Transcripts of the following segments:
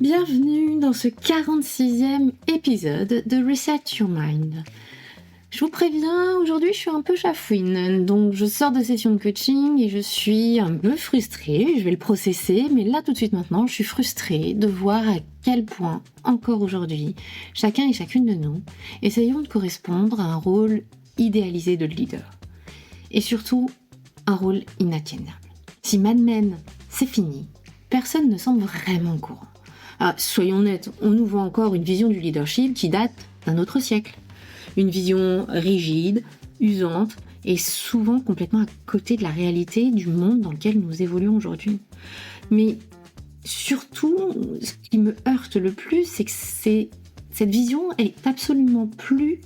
Bienvenue dans ce 46e épisode de Reset Your Mind. Je vous préviens, aujourd'hui je suis un peu chafouine, donc je sors de session de coaching et je suis un peu frustrée, je vais le processer, mais là tout de suite maintenant je suis frustrée de voir à quel point, encore aujourd'hui, chacun et chacune de nous essayons de correspondre à un rôle idéalisé de leader. Et surtout, un rôle inatteignable. Si Mad Men, c'est fini, personne ne semble vraiment au courant. Soyons honnêtes, on nous voit encore une vision du leadership qui date d'un autre siècle. Une vision rigide, usante et souvent complètement à côté de la réalité du monde dans lequel nous évoluons aujourd'hui. Mais surtout, ce qui me heurte le plus, c'est que cette vision est absolument plus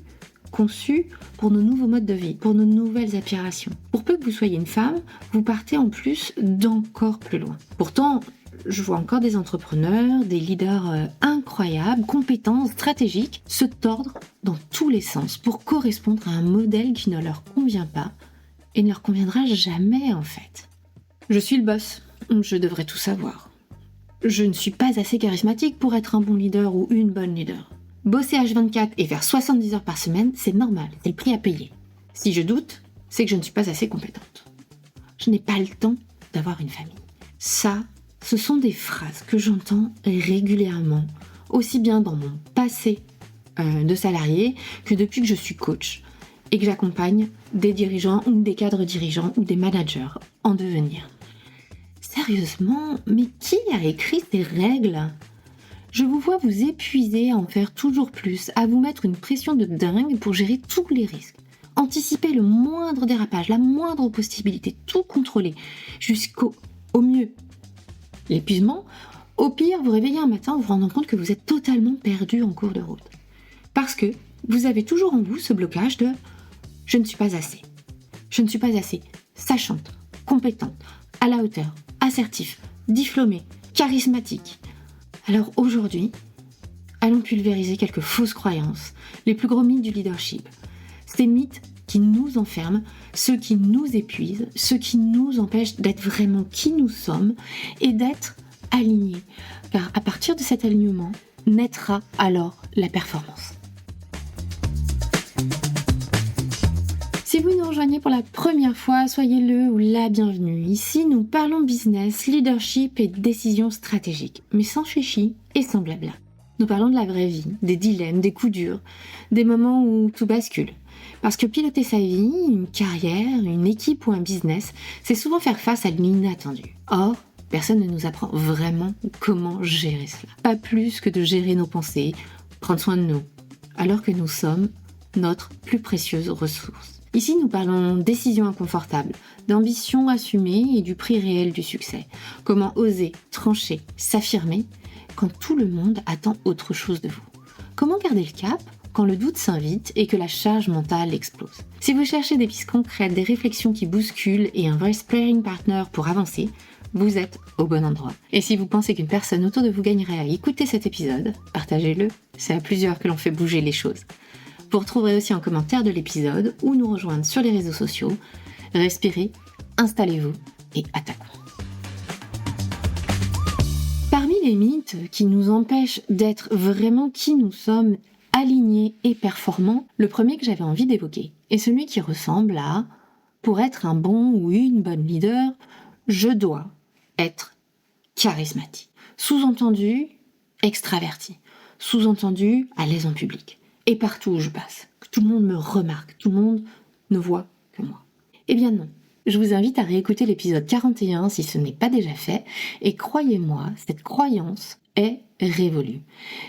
conçue pour nos nouveaux modes de vie, pour nos nouvelles aspirations. Pour peu que vous soyez une femme, vous partez en plus d'encore plus loin. Pourtant, je vois encore des entrepreneurs, des leaders incroyables, compétents, stratégiques, se tordre dans tous les sens pour correspondre à un modèle qui ne leur convient pas et ne leur conviendra jamais en fait. Je suis le boss, je devrais tout savoir. Je ne suis pas assez charismatique pour être un bon leader ou une bonne leader. Bosser H24 et faire 70 heures par semaine, c'est normal, c'est le prix à payer. Si je doute, c'est que je ne suis pas assez compétente. Je n'ai pas le temps d'avoir une famille. Ça, ce sont des phrases que j'entends régulièrement, aussi bien dans mon passé de salarié que depuis que je suis coach et que j'accompagne des dirigeants ou des cadres dirigeants ou des managers en devenir. Sérieusement, mais qui a écrit ces règles ? Je vous vois vous épuiser à en faire toujours plus, à vous mettre une pression de dingue pour gérer tous les risques. Anticiper le moindre dérapage, la moindre possibilité, tout contrôler, jusqu'au mieux. L'épuisement, au pire, vous réveillez un matin en vous rendant compte que vous êtes totalement perdu en cours de route. Parce que vous avez toujours en vous ce blocage de « je ne suis pas assez ». Je ne suis pas assez sachante, compétente, à la hauteur, assertif, diplômée, charismatique. Alors aujourd'hui, allons pulvériser quelques fausses croyances, les plus gros mythes du leadership. Ces mythes qui nous enferment, ceux qui nous épuisent, ceux qui nous empêchent d'être vraiment qui nous sommes et d'être alignés. Car à partir de cet alignement, naîtra alors la performance. Si vous nous rejoignez pour la première fois, soyez le ou la bienvenue. Ici, nous parlons business, leadership et décisions stratégiques, mais sans chichi et sans blabla. Nous parlons de la vraie vie, des dilemmes, des coups durs, des moments où tout bascule. Parce que piloter sa vie, une carrière, une équipe ou un business, c'est souvent faire face à l'inattendu. Or, personne ne nous apprend vraiment comment gérer cela. Pas plus que de gérer nos pensées, prendre soin de nous, alors que nous sommes notre plus précieuse ressource. Ici, nous parlons décisions inconfortables, d'ambition assumée et du prix réel du succès. Comment oser, trancher, s'affirmer quand tout le monde attend autre chose de vous. Comment garder le cap quand le doute s'invite et que la charge mentale explose. Si vous cherchez des pistes concrètes, des réflexions qui bousculent et un vrai sparring partner pour avancer, vous êtes au bon endroit. Et si vous pensez qu'une personne autour de vous gagnerait à écouter cet épisode, partagez-le, c'est à plusieurs que l'on fait bouger les choses. Vous retrouverez aussi un commentaire de l'épisode ou nous rejoindre sur les réseaux sociaux. Respirez, installez-vous et attaquons. Parmi les mythes qui nous empêchent d'être vraiment qui nous sommes, alignés et performants, le premier que j'avais envie d'évoquer est celui qui ressemble à « pour être un bon ou une bonne leader, je dois être charismatique ». Sous-entendu, extraverti. Sous-entendu, à l'aise en public. Et partout où je passe, que tout le monde me remarque, tout le monde ne voit que moi. Eh bien non. Je vous invite à réécouter l'épisode 41 si ce n'est pas déjà fait, et croyez-moi, cette croyance est révolue.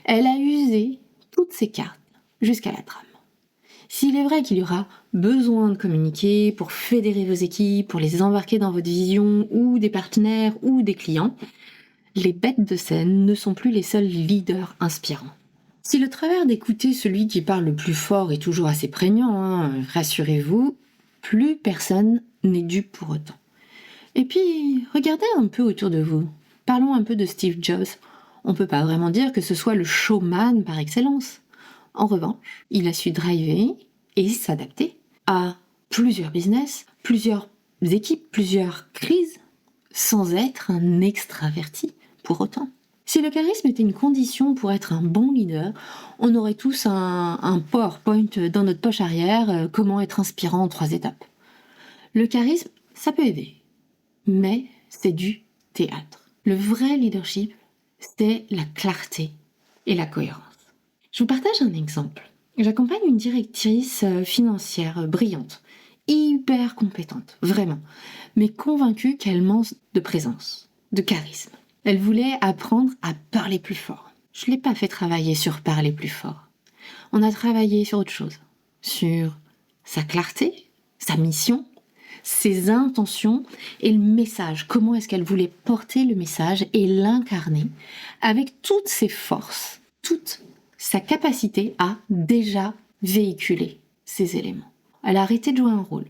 Elle a usé toutes ses cartes jusqu'à la trame. S'il est vrai qu'il y aura besoin de communiquer pour fédérer vos équipes, pour les embarquer dans votre vision ou des partenaires ou des clients, les bêtes de scène ne sont plus les seuls leaders inspirants. Si le travers d'écouter celui qui parle le plus fort est toujours assez prégnant, rassurez-vous, plus personne n'est dupe pour autant. Et puis, regardez un peu autour de vous. Parlons un peu de Steve Jobs. On ne peut pas vraiment dire que ce soit le showman par excellence. En revanche, il a su driver et s'adapter à plusieurs business, plusieurs équipes, plusieurs crises, sans être un extraverti pour autant. Si le charisme était une condition pour être un bon leader, on aurait tous un PowerPoint dans notre poche arrière, comment être inspirant en 3 étapes. Le charisme, ça peut aider, mais c'est du théâtre. Le vrai leadership, c'est la clarté et la cohérence. Je vous partage un exemple. J'accompagne une directrice financière brillante, hyper compétente, vraiment, mais convaincue qu'elle manque de présence, de charisme. Elle voulait apprendre à parler plus fort. Je ne l'ai pas fait travailler sur parler plus fort. On a travaillé sur autre chose, sur sa clarté, sa mission, ses intentions et le message. Comment est-ce qu'elle voulait porter le message et l'incarner avec toutes ses forces, toute sa capacité à déjà véhiculer ces éléments. Elle a arrêté de jouer un rôle.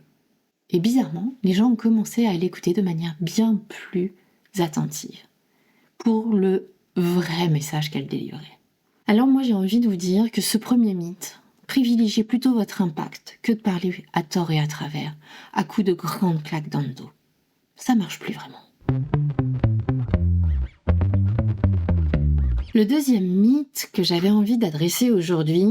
Et bizarrement, les gens ont commencé à l'écouter de manière bien plus attentive pour le vrai message qu'elle délivrait. Alors moi j'ai envie de vous dire que ce premier mythe, privilégiez plutôt votre impact que de parler à tort et à travers, à coups de grandes claques dans le dos. Ça marche plus vraiment. Le deuxième mythe que j'avais envie d'adresser aujourd'hui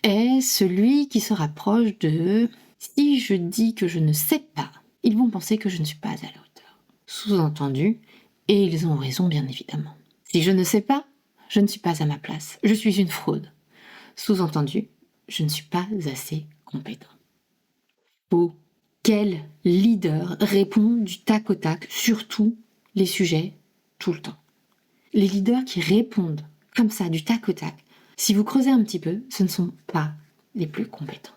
est celui qui se rapproche de « si je dis que je ne sais pas, ils vont penser que je ne suis pas à la hauteur ». Sous-entendu, et ils ont raison bien évidemment. Si je ne sais pas, je ne suis pas à ma place, je suis une fraude. Sous-entendu, je ne suis pas assez compétent. Faux. Quel leader répond du tac au tac sur tous les sujets, tout le temps? Les leaders qui répondent comme ça, du tac au tac, si vous creusez un petit peu, ce ne sont pas les plus compétents.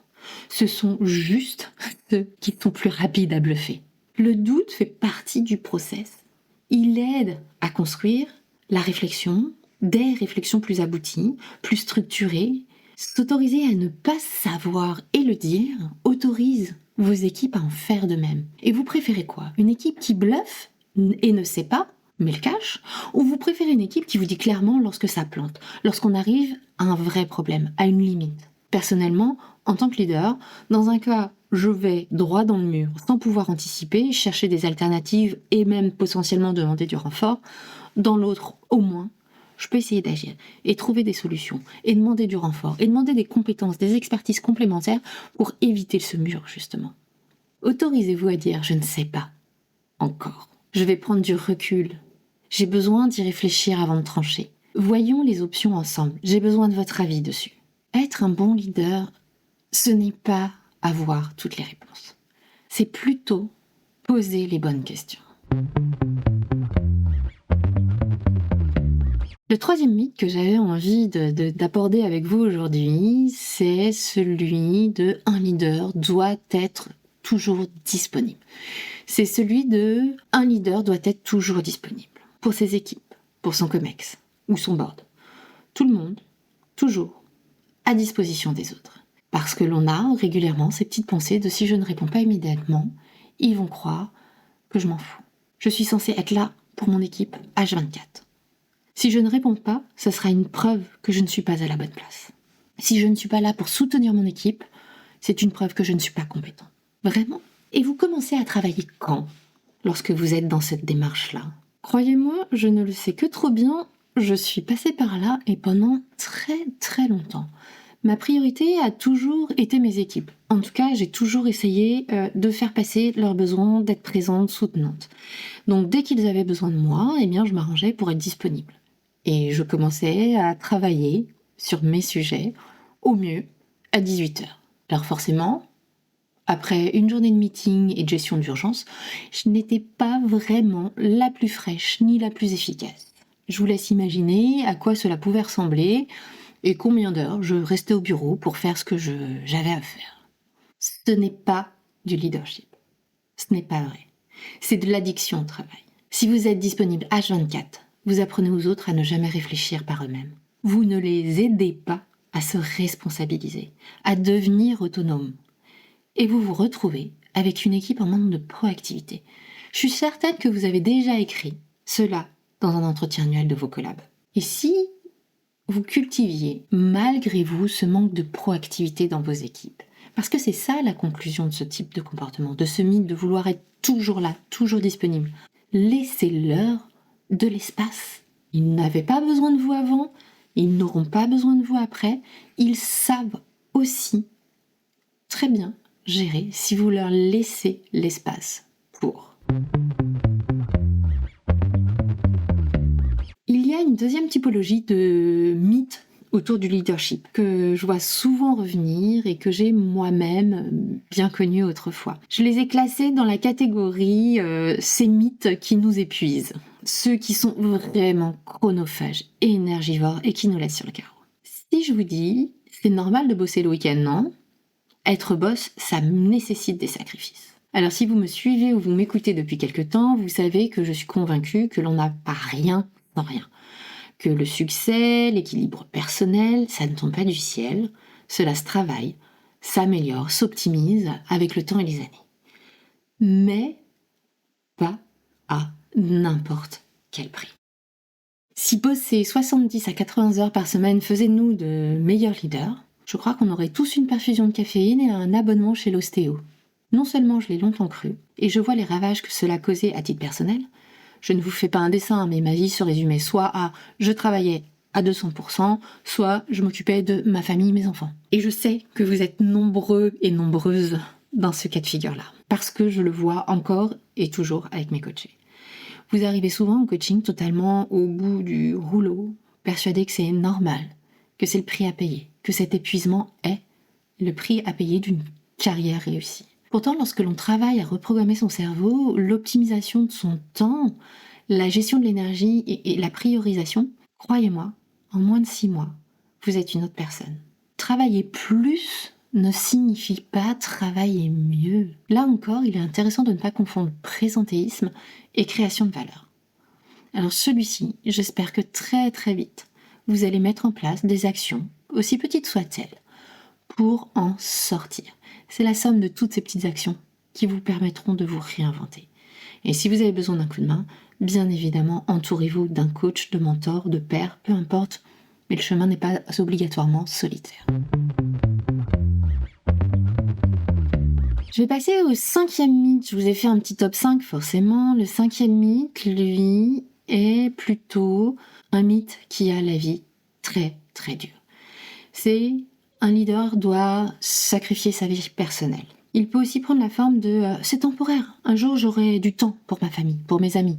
Ce sont juste ceux qui sont plus rapides à bluffer. Le doute fait partie du process. Il aide à construire la réflexion, des réflexions plus abouties, plus structurées. S'autoriser à ne pas savoir et le dire autorise vos équipes à en faire de même. Et vous préférez quoi? Une équipe qui bluffe et ne sait pas, mais le cache? Ou vous préférez une équipe qui vous dit clairement lorsque ça plante, lorsqu'on arrive à un vrai problème, à une limite? Personnellement, en tant que leader, dans un cas, je vais droit dans le mur, sans pouvoir anticiper, chercher des alternatives et même potentiellement demander du renfort. Dans l'autre, au moins, je peux essayer d'agir et trouver des solutions et demander du renfort et demander des compétences, des expertises complémentaires pour éviter ce mur, justement. Autorisez-vous à dire « je ne sais pas encore ». Je vais prendre du recul. J'ai besoin d'y réfléchir avant de trancher. Voyons les options ensemble. J'ai besoin de votre avis dessus. Être un bon leader, ce n'est pas avoir toutes les réponses. C'est plutôt poser les bonnes questions. Le troisième mythe que j'avais envie d'aborder avec vous aujourd'hui, c'est celui de un leader doit être toujours disponible. C'est celui de un leader doit être toujours disponible pour ses équipes, pour son COMEX ou son board. Tout le monde, toujours, à disposition des autres. Parce que l'on a régulièrement ces petites pensées de si je ne réponds pas immédiatement, ils vont croire que je m'en fous. Je suis censée être là pour mon équipe H24. Si je ne réponds pas, ce sera une preuve que je ne suis pas à la bonne place. Si je ne suis pas là pour soutenir mon équipe, c'est une preuve que je ne suis pas compétent. Vraiment. Et vous commencez à travailler quand? Lorsque vous êtes dans cette démarche-là. Croyez-moi, je ne le sais que trop bien, je suis passée par là et pendant très très longtemps. Ma priorité a toujours été mes équipes. En tout cas, j'ai toujours essayé de faire passer leurs besoins, d'être présente, soutenante. Donc dès qu'ils avaient besoin de moi, eh bien, je m'arrangeais pour être disponible. Et je commençais à travailler sur mes sujets, au mieux, à 18h. Alors forcément, après une journée de meeting et de gestion d'urgence, je n'étais pas vraiment la plus fraîche ni la plus efficace. Je vous laisse imaginer à quoi cela pouvait ressembler et combien d'heures je restais au bureau pour faire ce que j'avais à faire. Ce n'est pas du leadership. Ce n'est pas vrai. C'est de l'addiction au travail. Si vous êtes disponible H24, vous apprenez aux autres à ne jamais réfléchir par eux-mêmes. Vous ne les aidez pas à se responsabiliser, à devenir autonomes. Et vous vous retrouvez avec une équipe en manque de proactivité. Je suis certaine que vous avez déjà écrit cela dans un entretien annuel de vos collabs. Et si vous cultiviez malgré vous ce manque de proactivité dans vos équipes, parce que c'est ça la conclusion de ce type de comportement, de ce mythe de vouloir être toujours là, toujours disponible. Laissez-leur de l'espace Ils n'avaient pas besoin de vous avant, ils n'auront pas besoin de vous après. Ils savent aussi très bien gérer si vous leur laissez l'espace pour. Il y a une deuxième typologie de mythes autour du leadership que je vois souvent revenir et que j'ai moi-même bien connu autrefois. Je les ai classés dans la catégorie ces mythes qui nous épuisent, ceux qui sont vraiment chronophages et énergivores et qui nous laissent sur le carreau. Si je vous dis, c'est normal de bosser le week-end, non ? Être boss, ça nécessite des sacrifices. Alors si vous me suivez ou vous m'écoutez depuis quelque temps, vous savez que je suis convaincue que l'on n'a pas rien sans rien. Que le succès, l'équilibre personnel, ça ne tombe pas du ciel, cela se travaille, s'améliore, s'optimise avec le temps et les années. Mais pas à n'importe quel prix. Si bosser 70 à 80 heures par semaine faisait de nous de meilleurs leaders, je crois qu'on aurait tous une perfusion de caféine et un abonnement chez l'ostéo. Non seulement je l'ai longtemps cru, et je vois les ravages que cela causait à titre personnel. Je ne vous fais pas un dessin, mais ma vie se résumait soit à « je travaillais à 200%, soit je m'occupais de ma famille, mes enfants ». Et je sais que vous êtes nombreux et nombreuses dans ce cas de figure-là, parce que je le vois encore et toujours avec mes coachés. Vous arrivez souvent au coaching totalement au bout du rouleau, persuadé que c'est normal, que c'est le prix à payer, que cet épuisement est le prix à payer d'une carrière réussie. Pourtant, lorsque l'on travaille à reprogrammer son cerveau, l'optimisation de son temps, la gestion de l'énergie et la priorisation, croyez-moi, en moins de 6 mois, vous êtes une autre personne. Travailler plus ne signifie pas travailler mieux. Là encore, il est intéressant de ne pas confondre présentéisme et création de valeur. Alors celui-ci, j'espère que très très vite, vous allez mettre en place des actions, aussi petites soient-elles, pour en sortir. C'est la somme de toutes ces petites actions qui vous permettront de vous réinventer. Et si vous avez besoin d'un coup de main, bien évidemment, entourez-vous d'un coach, de mentor, de père, peu importe, mais le chemin n'est pas obligatoirement solitaire. Je vais passer au 5e mythe. Je vous ai fait un petit top 5 forcément. Le 5e mythe, lui, est plutôt un mythe qui a la vie très très dure. C'est un leader doit sacrifier sa vie personnelle. Il peut aussi prendre la forme de c'est temporaire, un jour j'aurai du temps pour ma famille, pour mes amis.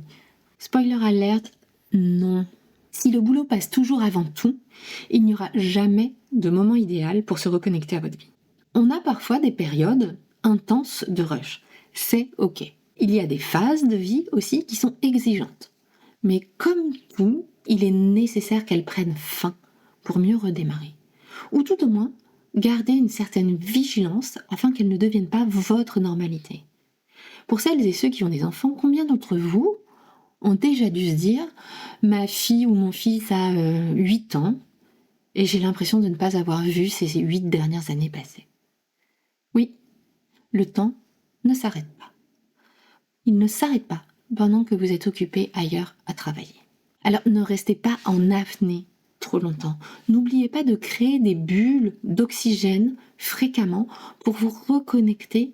Spoiler alert, non. Si le boulot passe toujours avant tout, il n'y aura jamais de moment idéal pour se reconnecter à votre vie. On a parfois des périodes intenses de rush. C'est ok. Il y a des phases de vie aussi qui sont exigeantes. Mais comme tout, il est nécessaire qu'elles prennent fin pour mieux redémarrer. Ou tout au moins, garder une certaine vigilance afin qu'elles ne deviennent pas votre normalité. Pour celles et ceux qui ont des enfants, combien d'entre vous ont déjà dû se dire « ma fille ou mon fils a 8 ans et j'ai l'impression de ne pas avoir vu ces 8 dernières années passer ». Oui, le temps ne s'arrête pas. Il ne s'arrête pas pendant que vous êtes occupé ailleurs à travailler. Alors ne restez pas en apnée trop longtemps. N'oubliez pas de créer des bulles d'oxygène fréquemment pour vous reconnecter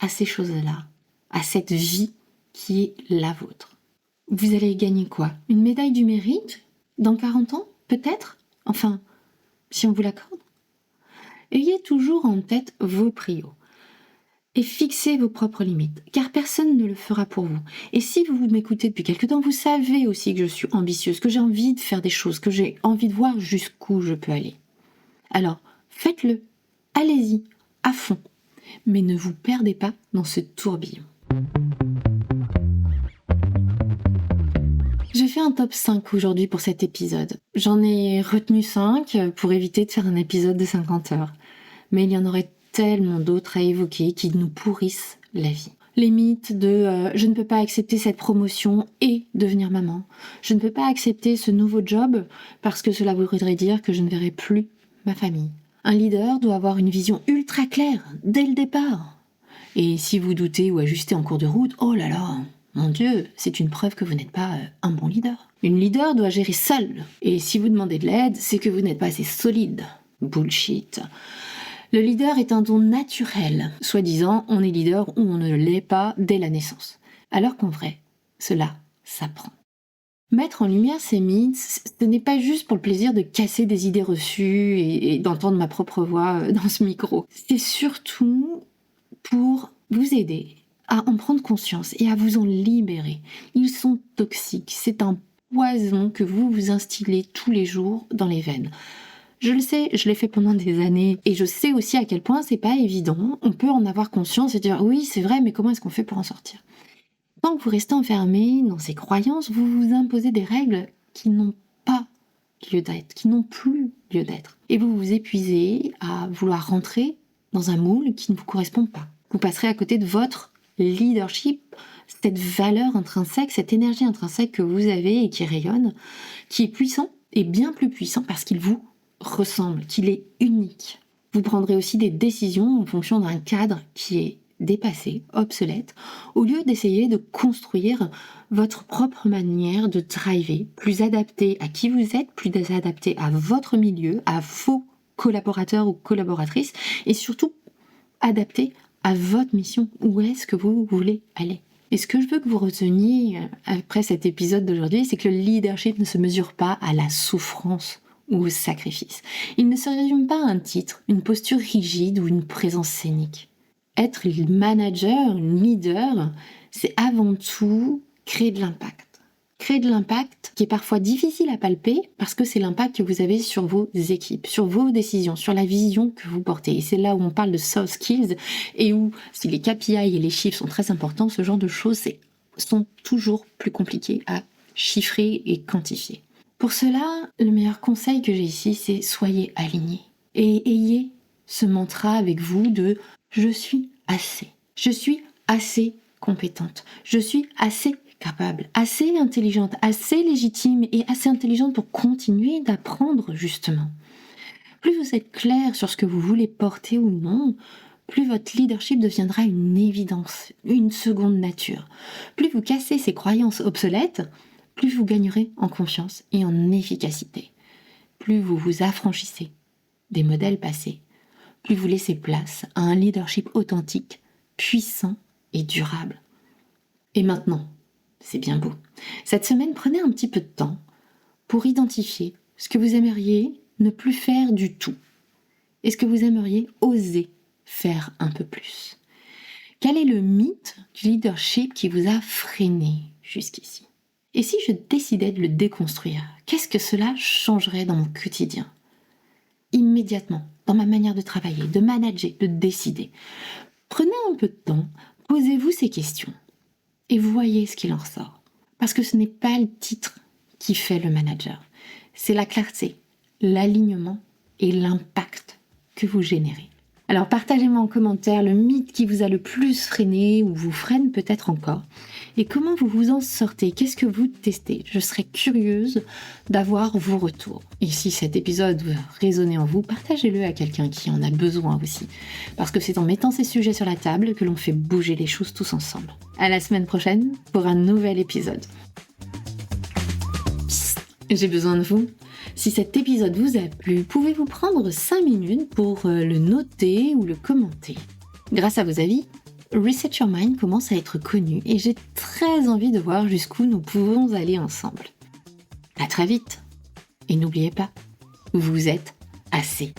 à ces choses-là, à cette vie qui est la vôtre. Vous allez gagner quoi ? Une médaille du mérite ? Dans 40 ans ? Peut-être ? Enfin, si on vous l'accorde. Ayez toujours en tête vos prios. Et fixez vos propres limites, car personne ne le fera pour vous. Et si vous m'écoutez depuis quelque temps, vous savez aussi que je suis ambitieuse, que j'ai envie de faire des choses, que j'ai envie de voir jusqu'où je peux aller. Alors, faites-le, allez-y, à fond, mais ne vous perdez pas dans ce tourbillon. J'ai fait un top 5 aujourd'hui pour cet épisode. J'en ai retenu 5 pour éviter de faire un épisode de 50 heures. Mais il y en aurait tellement d'autres à évoquer qui nous pourrissent la vie. Les mythes de je ne peux pas accepter cette promotion et devenir maman. Je ne peux pas accepter ce nouveau job parce que cela voudrait dire que je ne verrai plus ma famille. Un leader doit avoir une vision ultra claire dès le départ. Et si vous doutez ou ajustez en cours de route, oh là là, mon Dieu, c'est une preuve que vous n'êtes pas un bon leader. Une leader doit gérer seule. Et si vous demandez de l'aide, c'est que vous n'êtes pas assez solide. Bullshit. Le leader est un don naturel. Soi-disant, on est leader ou on ne l'est pas dès la naissance. Alors qu'en vrai, cela s'apprend. Mettre en lumière ces mythes, ce n'est pas juste pour le plaisir de casser des idées reçues et d'entendre ma propre voix dans ce micro. C'est surtout pour vous aider à en prendre conscience et à vous en libérer. Ils sont toxiques, c'est un poison que vous vous instillez tous les jours dans les veines. Je le sais, je l'ai fait pendant des années et je sais aussi à quel point c'est pas évident. On peut en avoir conscience et dire oui, c'est vrai, mais comment est-ce qu'on fait pour en sortir ? Tant que vous restez enfermé dans ces croyances, vous vous imposez des règles qui n'ont pas lieu d'être, qui n'ont plus lieu d'être. Et vous vous épuisez à vouloir rentrer dans un moule qui ne vous correspond pas. Vous passerez à côté de votre leadership, cette valeur intrinsèque, cette énergie intrinsèque que vous avez et qui rayonne, qui est puissant et bien plus puissant parce qu'il vous ressemble, qu'il est unique. Vous prendrez aussi des décisions en fonction d'un cadre qui est dépassé, obsolète, au lieu d'essayer de construire votre propre manière de driver, plus adaptée à qui vous êtes, plus adaptée à votre milieu, à vos collaborateurs ou collaboratrices, et surtout adaptée à votre mission. Où est-ce que vous voulez aller ? Et ce que je veux que vous reteniez après cet épisode d'aujourd'hui, c'est que le leadership ne se mesure pas à la souffrance ou au sacrifice. Il ne se résume pas à un titre, une posture rigide ou une présence scénique. Être manager, leader, c'est avant tout créer de l'impact. Créer de l'impact qui est parfois difficile à palper parce que c'est l'impact que vous avez sur vos équipes, sur vos décisions, sur la vision que vous portez. Et c'est là où on parle de soft skills et où, si les KPI et les chiffres sont très importants, ce genre de choses sont toujours plus compliquées à chiffrer et quantifier. Pour cela, le meilleur conseil que j'ai ici, c'est soyez alignés et ayez ce mantra avec vous de « je suis assez ». Je suis assez compétente. Je suis assez capable, assez intelligente, assez légitime et assez intelligente pour continuer d'apprendre justement. Plus vous êtes clair sur ce que vous voulez porter ou non, plus votre leadership deviendra une évidence, une seconde nature. Plus vous cassez ces croyances obsolètes, plus vous gagnerez en confiance et en efficacité. Plus vous vous affranchissez des modèles passés, plus vous laissez place à un leadership authentique, puissant et durable. Et maintenant, c'est bien beau. Cette semaine, prenez un petit peu de temps pour identifier ce que vous aimeriez ne plus faire du tout et ce que vous aimeriez oser faire un peu plus. Quel est le mythe du leadership qui vous a freiné jusqu'ici ? Et si je décidais de le déconstruire, qu'est-ce que cela changerait dans mon quotidien ? Immédiatement, dans ma manière de travailler, de manager, de décider. Prenez un peu de temps, posez-vous ces questions et voyez ce qu'il en ressort. Parce que ce n'est pas le titre qui fait le manager, c'est la clarté, l'alignement et l'impact que vous générez. Alors partagez-moi en commentaire le mythe qui vous a le plus freiné ou vous freine peut-être encore. Et comment vous vous en sortez ? Qu'est-ce que vous testez ? Je serais curieuse d'avoir vos retours. Et si cet épisode résonnait en vous, partagez-le à quelqu'un qui en a besoin aussi. Parce que c'est en mettant ces sujets sur la table que l'on fait bouger les choses tous ensemble. À la semaine prochaine pour un nouvel épisode. Psst, j'ai besoin de vous. Si cet épisode vous a plu, pouvez-vous prendre 5 minutes pour le noter ou le commenter ? Grâce à vos avis, Reset Your Mind commence à être connu et j'ai très envie de voir jusqu'où nous pouvons aller ensemble. À très vite. Et n'oubliez pas, vous êtes assez.